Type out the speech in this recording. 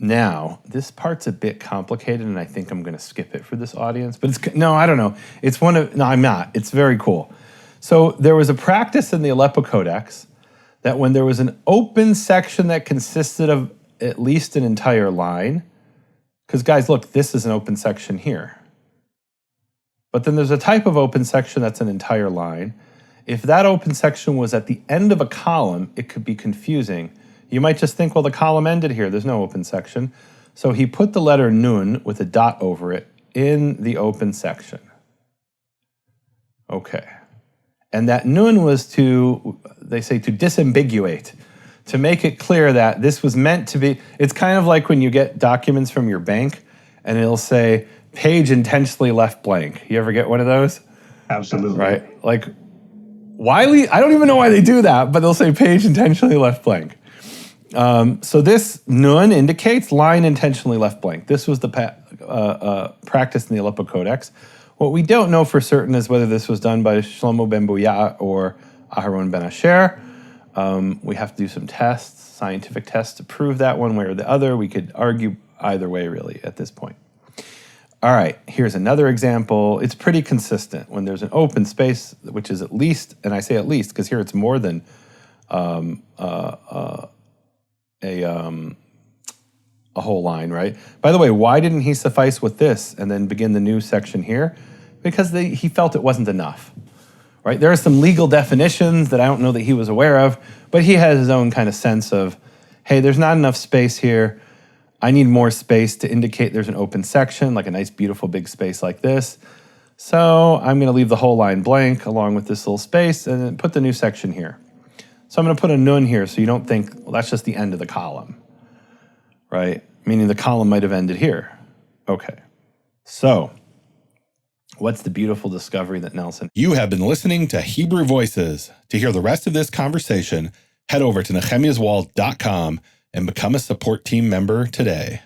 Now, this part's a bit complicated, and I think I'm going to skip it for this audience. But no, I don't know. No, I'm not. It's very cool. So there was a practice in the Aleppo Codex that when there was an open section that consisted of at least an entire line, because guys, look, this is an open section here. But then there's a type of open section that's an entire line. If that open section was at the end of a column, it could be confusing. You might just think, well, the column ended here. There's no open section. So he put the letter nun with a dot over it in the open section. Okay. And that nun was to, they say, to disambiguate, to make it clear that this was meant to be. It's kind of like when you get documents from your bank and it'll say, page intentionally left blank. You ever get one of those? Absolutely. Right? Like, I don't even know why they do that, but they'll say page intentionally left blank. So this nun indicates line intentionally left blank. This was the practice in the Aleppo Codex. What we don't know for certain is whether this was done by Shlomo ben Buya or Aharon ben Asher. We have to do some tests, scientific tests, to prove that one way or the other. We could argue either way, really, at this point. All right, here's another example. It's pretty consistent. When there's an open space, which is at least, and I say at least because here it's more than a whole line, right? By the way, why didn't he suffice with this and then begin the new section here? Because he felt it wasn't enough, right? There are some legal definitions that I don't know that he was aware of, but he has his own kind of sense of, hey, there's not enough space here. I need more space to indicate there's an open section, like a nice, beautiful, big space like this. So I'm going to leave the whole line blank along with this little space and then put the new section here. So I'm going to put a nun here so you don't think, well, that's just the end of the column, right? Meaning the column might have ended here. Okay. So what's the beautiful discovery that Nelson... You have been listening to Hebrew Voices. To hear the rest of this conversation, head over to nehemiaswall.com and become a support team member today.